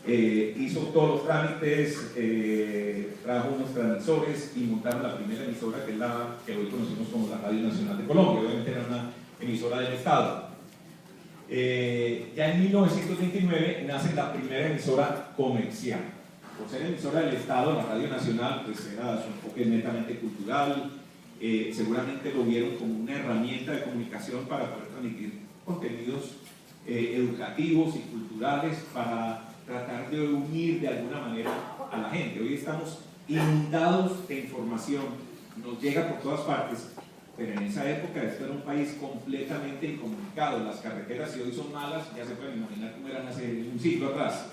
hizo todos los trámites, trajo unos transmisores y montaron la primera emisora, que es la que hoy conocemos como la Radio Nacional de Colombia. Obviamente era una emisora del Estado. Ya en 1929 nace la primera emisora comercial. Por ser emisora del Estado, la Radio Nacional pues era su enfoque netamente cultural. Seguramente lo vieron como una herramienta de comunicación para poder transmitir contenidos educativos y culturales, para tratar de unir de alguna manera a la gente. Hoy estamos inundados de información, nos llega por todas partes, pero en esa época esto era un país completamente incomunicado. Las carreteras, si hoy son malas, ya se pueden imaginar cómo eran hace un siglo atrás.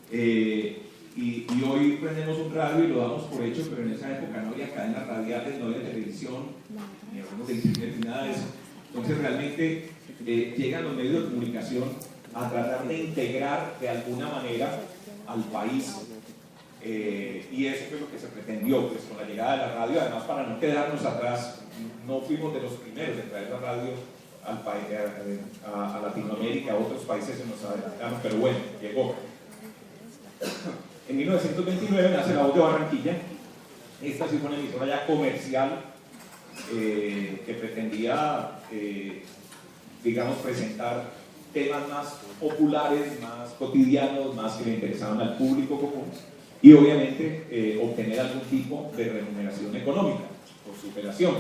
Y hoy prendemos un radio y lo damos por hecho, pero en esa época no había cadenas radiales, no había televisión, ni hablamos de internet, ni nada de eso. Entonces realmente llegan los medios de comunicación a tratar de integrar de alguna manera al país, y eso fue lo que se pretendió pues, con la llegada de la radio. Además, para no quedarnos atrás, no fuimos de los primeros en traer la radio al país, a Latinoamérica, a otros países se nos adelantaron, pero bueno, llegó. En 1929 nace La Voz de Barranquilla. Esta sí fue una emisora ya comercial, que pretendía, digamos, presentar temas más populares, más cotidianos, más que le interesaban al público común, y obviamente obtener algún tipo de remuneración económica por su operación.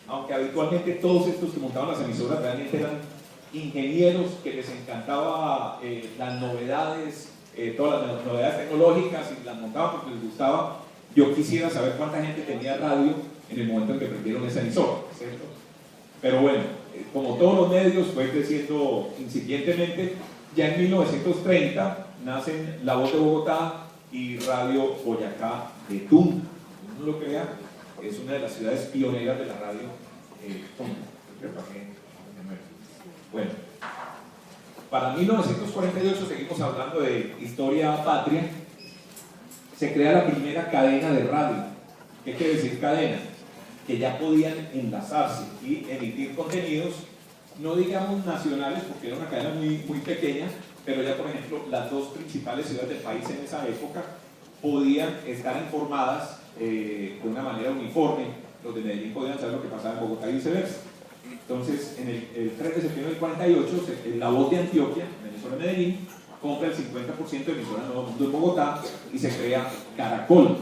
Aunque habitualmente todos estos que montaban las emisoras realmente eran ingenieros que les encantaba las novedades, todas las novedades tecnológicas, y las montaban porque les gustaba. Yo quisiera saber cuánta gente tenía radio en el momento en que prendieron esa emisora, ¿cierto? Pero bueno, como todos los medios, fue creciendo incipientemente. Ya en 1930 nacen La Voz de Bogotá y Radio Boyacá de Tunja. No lo crea, es una de las ciudades pioneras de la radio Tunja. Bueno, para 1948, seguimos hablando de historia patria, se crea la primera cadena de radio. ¿Qué quiere decir cadena? Que ya podían enlazarse y emitir contenidos, no digamos nacionales, porque era una cadena muy, muy pequeña, pero ya, por ejemplo, las dos principales ciudades del país en esa época podían estar informadas de una manera uniforme. Los de Medellín podían saber lo que pasaba en Bogotá y viceversa. Entonces, en el 3 de septiembre del 48, La Voz de Antioquia, emisora de Medellín, compra el 50% de emisora Nuevo Mundo en Bogotá y se crea Caracol,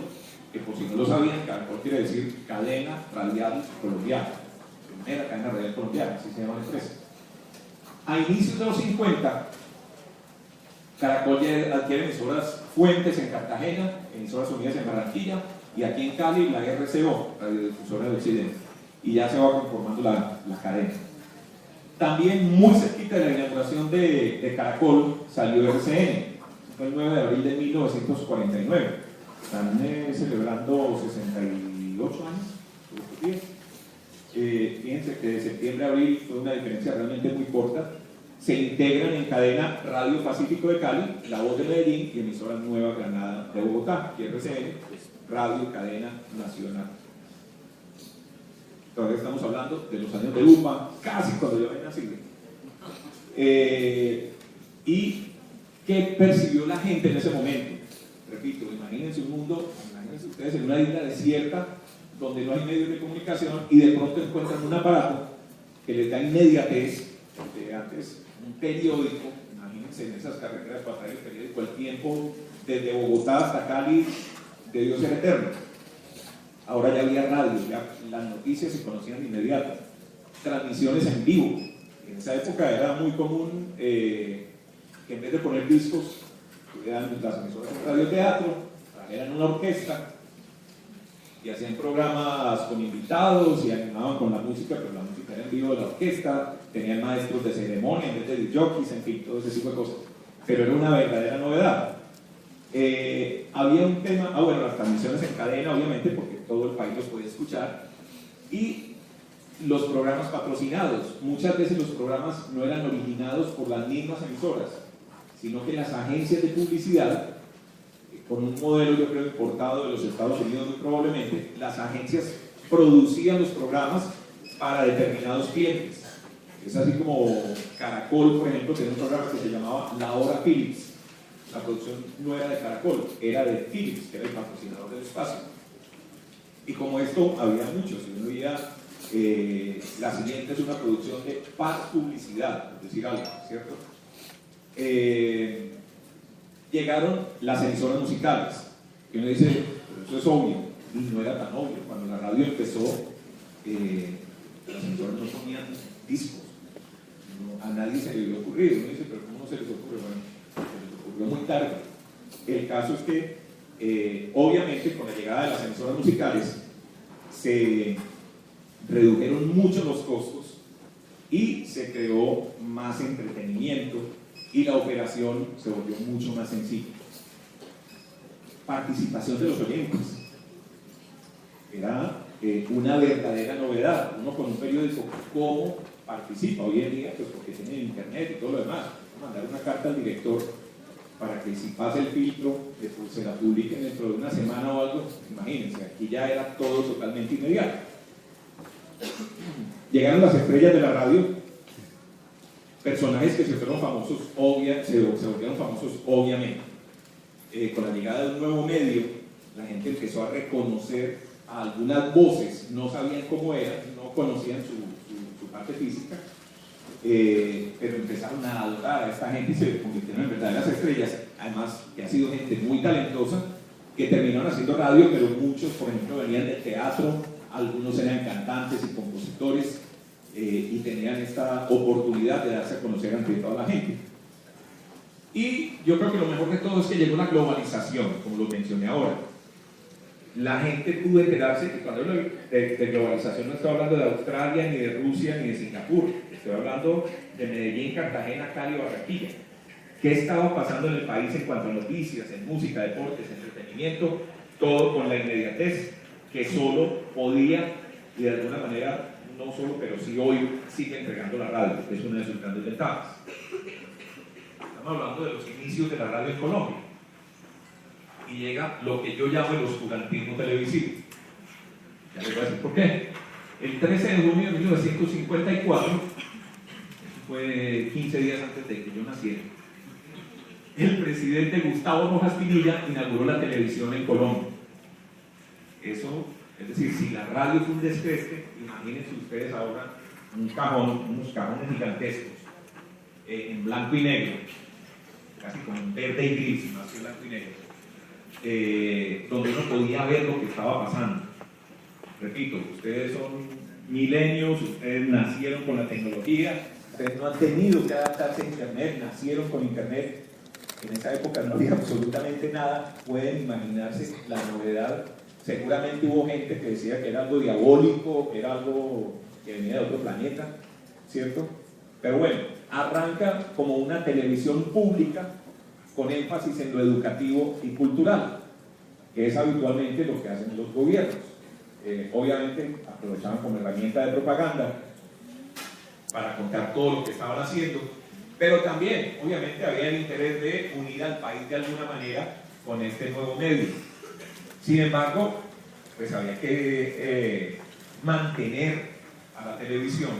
que por si no lo sabían, Caracol quiere decir Cadena Radial Colombiana, primera cadena radial colombiana, así se llama la empresa. A inicios de los 50, Caracol ya adquiere emisoras Fuentes en Cartagena, emisoras Unidas en Barranquilla, y aquí en Cali la RCO, Radiodifusora del Occidente, y ya se va conformando la cadena. También muy cerquita de la inauguración de Caracol salió RCN, fue el 9 de abril de 1949. Están celebrando 68 años. Fíjense que de septiembre a abril fue una diferencia realmente muy corta. Se integran en cadena Radio Pacífico de Cali, La Voz de Medellín y emisora Nueva Granada de Bogotá, y RCN, Radio Cadena Nacional. Todavía estamos hablando de los años de UPA, casi cuando yo venía así. ¿Y qué percibió la gente en ese momento? Repito, imagínense un mundo, imagínense ustedes en una isla desierta donde no hay medios de comunicación y de pronto encuentran un aparato que les da inmediatez. Porque antes un periódico, imagínense en esas carreteras para traer el periódico, el tiempo desde Bogotá hasta Cali debió ser eterno. Ahora ya había radio, ya las noticias se conocían de inmediato, transmisiones en vivo. En esa época era muy común que en vez de poner discos, eran las emisoras de radioteatro, eran una orquesta y hacían programas con invitados y animaban con la música, pero la música era en vivo de la orquesta, tenían maestros de ceremonia en vez de jockeys, en fin, todo ese tipo de cosas. Pero era una verdadera novedad. Había un tema, bueno, las transmisiones en cadena, obviamente, porque todo el país los podía escuchar, y los programas patrocinados. Muchas veces los programas no eran originados por las mismas emisoras, sino que las agencias de publicidad, con un modelo yo creo importado de los Estados Unidos muy probablemente, las agencias producían los programas para determinados clientes. Es así como Caracol, por ejemplo, tenía un programa que se llamaba La Hora Philips. la producción no era de Caracol, era de Philips, que era el patrocinador del espacio. Y como esto había muchos, y uno veía la siguiente es una producción de par publicidad, es decir, algo, ¿cierto? Llegaron las emisoras musicales, que uno dice, pero eso es obvio, y no era tan obvio. Cuando la radio empezó, las emisoras no ponían discos, a nadie se le había ocurrido. Uno dice, pero ¿cómo no se les ocurre? Bueno, se les ocurrió muy tarde. El caso es que, obviamente, con la llegada de las emisoras musicales, se redujeron mucho los costos y se creó más entretenimiento y la operación se volvió mucho más sencilla. Participación de los oyentes era una verdadera novedad. Uno con un periódico, ¿cómo participa? Hoy en día, pues porque tiene internet y todo lo demás. Mandar una carta al director para que si pasa el filtro, pues se la publiquen dentro de una semana o algo. Imagínense, aquí ya era todo totalmente inmediato. Llegaron las estrellas de la radio, personajes que se fueron famosos, se volvieron famosos obviamente. Con la llegada de un nuevo medio, la gente empezó a reconocer a algunas voces, no sabían cómo eran, no conocían su parte física, pero empezaron a adorar a esta gente y se convirtieron en verdaderas estrellas. Además, que ha sido gente muy talentosa, que terminaron haciendo radio, pero muchos, por ejemplo, venían del teatro, algunos eran cantantes y compositores, y tenían esta oportunidad de darse a conocer ante toda la gente. Y yo creo que lo mejor de todo es que llegó la globalización, como lo mencioné ahora. La gente pudo enterarse, y cuando hablo de globalización no estoy hablando de Australia, ni de Rusia, ni de Singapur, estoy hablando de Medellín, Cartagena, Cali o Barranquilla. ¿Qué estaba pasando en el país en cuanto a noticias, en música, deportes, entretenimiento? Todo con la inmediatez que solo podía, y de alguna manera, no solo, pero sí hoy sigue entregando la radio, que es una de sus grandes ventajas. Estamos hablando de los inicios de la radio en Colombia. Y llega lo que yo llamo el oscurantismo televisivo. Ya les voy a decir por qué. El 13 de junio de 1954, eso fue 15 días antes de que yo naciera, el presidente Gustavo Rojas Pinilla inauguró la televisión en Colombia. Eso, es decir, si la radio fue un descreste, imagínense ustedes ahora un cajón, unos cajones gigantescos, en blanco y negro, casi como en verde y gris, más que blanco y negro, donde uno podía ver lo que estaba pasando. Repito, ustedes son milenios, ustedes nacieron con la tecnología, ustedes no han tenido que adaptarse a internet, nacieron con internet. En esa época no había absolutamente nada. Pueden imaginarse la novedad. Seguramente hubo gente que decía que era algo diabólico, que era algo que venía de otro planeta, ¿cierto? Pero bueno, arranca como una televisión pública con énfasis en lo educativo y cultural, que es habitualmente lo que hacen los gobiernos. Obviamente aprovechaban como herramienta de propaganda para contar todo lo que estaban haciendo, pero también obviamente había el interés de unir al país de alguna manera con este nuevo medio. Sin embargo, pues había que mantener a la televisión,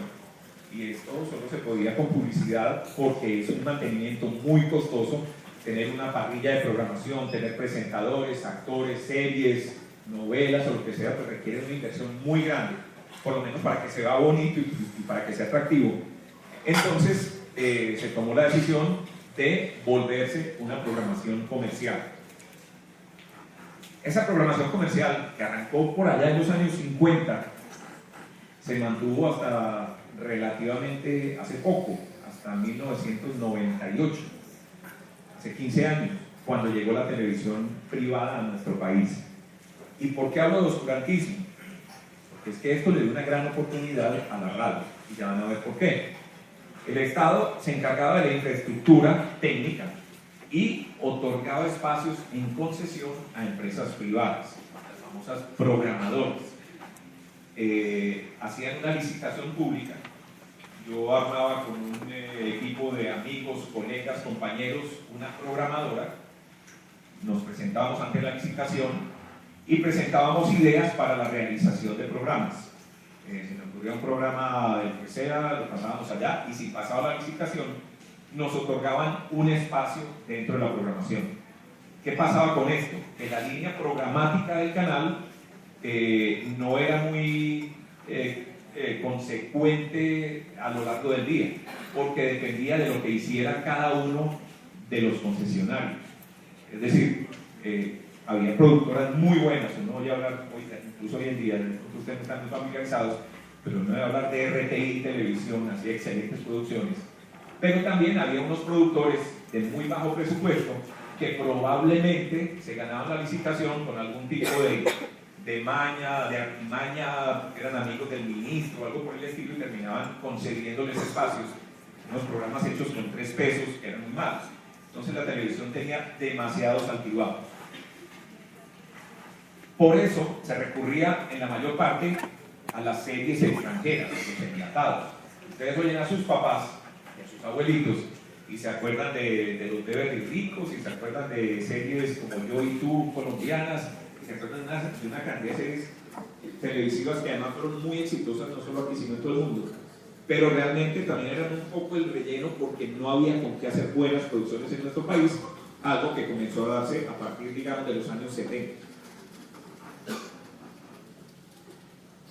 y esto solo se podía con publicidad, porque es un mantenimiento muy costoso. Tener una parrilla de programación, tener presentadores, actores, series, novelas o lo que sea, pues requiere una inversión muy grande, por lo menos para que se vea bonito y para que sea atractivo. Entonces se tomó la decisión de volverse una programación comercial. Esa programación comercial, que arrancó por allá en los años 50, se mantuvo hasta relativamente hace poco, hasta 1998, hace 15 años, cuando llegó la televisión privada a nuestro país. ¿Y por qué hablo de oscurantismo? Porque es que esto le dio una gran oportunidad a la radio, y ya van a ver por qué. El Estado se encargaba de la infraestructura técnica y otorgaba espacios en concesión a empresas privadas, las famosas programadoras. Hacían una licitación pública. Yo armaba con un equipo de amigos, colegas, compañeros, una programadora. Nos presentábamos ante la licitación y presentábamos ideas para la realización de programas. Se nos ocurría un programa del que sea, lo pasábamos allá, y si pasaba la licitación, nos otorgaban un espacio dentro de la programación. ¿Qué pasaba con esto? Que la línea programática del canal no era muy consecuente a lo largo del día, porque dependía de lo que hiciera cada uno de los concesionarios. Es decir, había productoras muy buenas, uno voy a hablar, incluso hoy en día, ustedes están muy familiarizados, pero no voy a hablar de RTI Televisión, así excelentes producciones, pero también había unos productores de muy bajo presupuesto que probablemente se ganaban la licitación con algún tipo de maña, de artimaña, eran amigos del ministro o algo por el estilo y terminaban concediéndoles espacios, unos programas hechos con 3 pesos que eran muy malos. Entonces la televisión tenía demasiados altibajos. Por eso se recurría en la mayor parte a las series extranjeras, los enlatados. Ustedes oyen a sus papás y a sus abuelitos y se acuerdan de los Beverly Ricos y se acuerdan de series como Yo y Tú, colombianas, y se acuerdan de una cantidad de series televisivas que además fueron muy exitosas, no solo aquí sino en todo el mundo, pero realmente también eran un poco el relleno porque no había con qué hacer buenas producciones en nuestro país, algo que comenzó a darse a partir, digamos, de los años 70.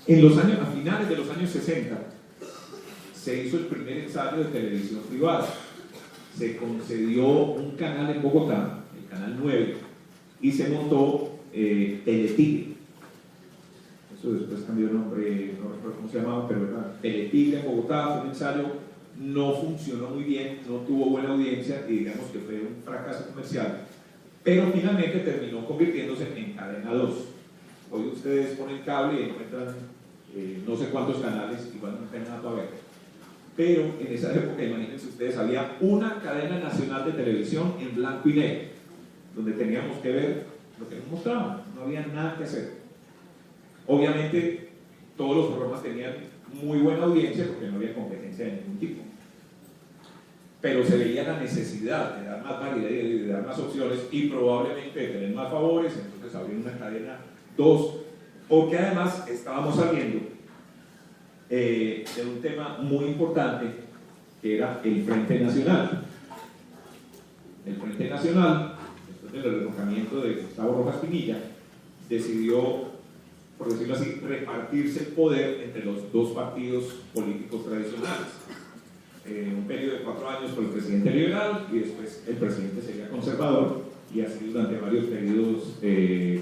A finales de los años 60 se hizo el primer ensayo de televisión privada. Se concedió un canal en Bogotá, el canal 9, y se montó Teletigre. Eso después cambió el nombre, no recuerdo cómo se llamaba, pero era Teletigre en Bogotá. Fue un ensayo, no funcionó muy bien, no tuvo buena audiencia y digamos que fue un fracaso comercial, pero finalmente terminó convirtiéndose en Cadena 2. Hoy ustedes ponen cable y encuentran no sé cuántos canales, igual no tienen nada todavía. Pero en esa época, imagínense ustedes, había una cadena nacional de televisión en blanco y negro, donde teníamos que ver lo que nos mostraban, no había nada que hacer. Obviamente, todos los programas tenían muy buena audiencia porque no había competencia de ningún tipo. Pero se veía la necesidad de dar más variedad y de dar más opciones y probablemente de tener más favores, entonces había una cadena 2, porque además estábamos saliendo de un tema muy importante que era el Frente Nacional. El Frente Nacional, después del derrocamiento de Gustavo Rojas Pinilla, decidió, por decirlo así, repartirse el poder entre los 2 partidos políticos tradicionales. Un periodo de 4 años por el presidente liberal y después el presidente sería conservador, y así durante varios periodos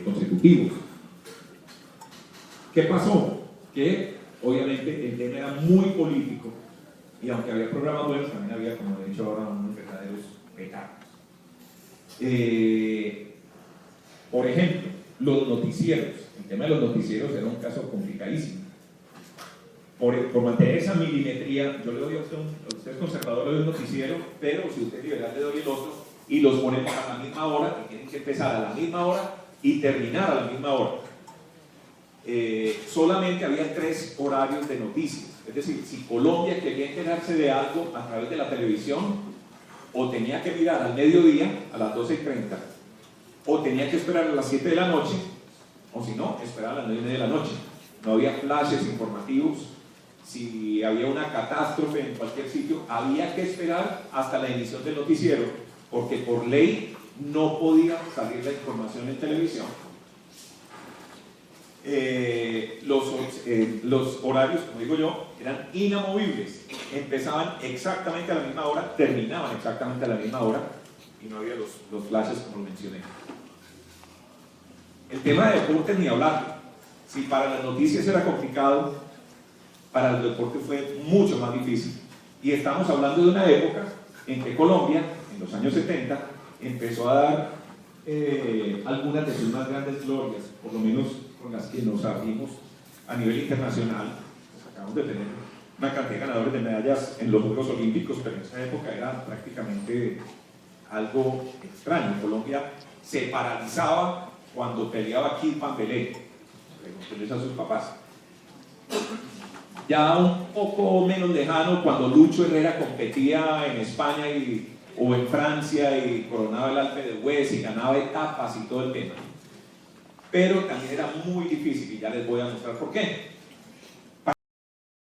consecutivos. ¿Qué pasó? Que obviamente el tema era muy político y aunque había programas buenos, también había, como he dicho ahora, unos verdaderos petardos. Por ejemplo, los noticieros. El tema de los noticieros era un caso complicadísimo. Por mantener esa milimetría, yo le doy a usted es conservador, le doy un noticiero, pero si usted es liberal le doy el otro y los ponemos a la misma hora y tienen que empezar a la misma hora y terminar a la misma hora. Solamente había 3 horarios de noticias, es decir, si Colombia quería enterarse de algo a través de la televisión, o tenía que mirar al mediodía a las 12:30, o tenía que esperar a las 7 de la noche, o si no, esperar a las 9 de la noche. No había flashes informativos. Si había una catástrofe en cualquier sitio, había que esperar hasta la emisión del noticiero, porque por ley no podía salir la información en televisión. Los horarios, como digo yo, eran inamovibles. Empezaban exactamente a la misma hora, terminaban exactamente a la misma hora, y no había los flashes como lo mencioné. El tema de deportes ni hablar. Si para las noticias era complicado, para el deporte fue mucho más difícil. Y estamos hablando de una época en que Colombia, en los años 70, empezó a dar algunas de sus más grandes glorias, por lo menos con las que nos abrimos a nivel internacional. Pues acabamos de tener una cantidad de ganadores de medallas en los Juegos Olímpicos, pero en esa época era prácticamente algo extraño. Colombia se paralizaba cuando peleaba Kilpan Belé. Pregúntenles a sus papás. Ya un poco menos lejano, cuando Lucho Herrera competía en España o en Francia y coronaba el Alpe de Huez y ganaba etapas y todo el tema. Pero también era muy difícil y ya les voy a mostrar por qué.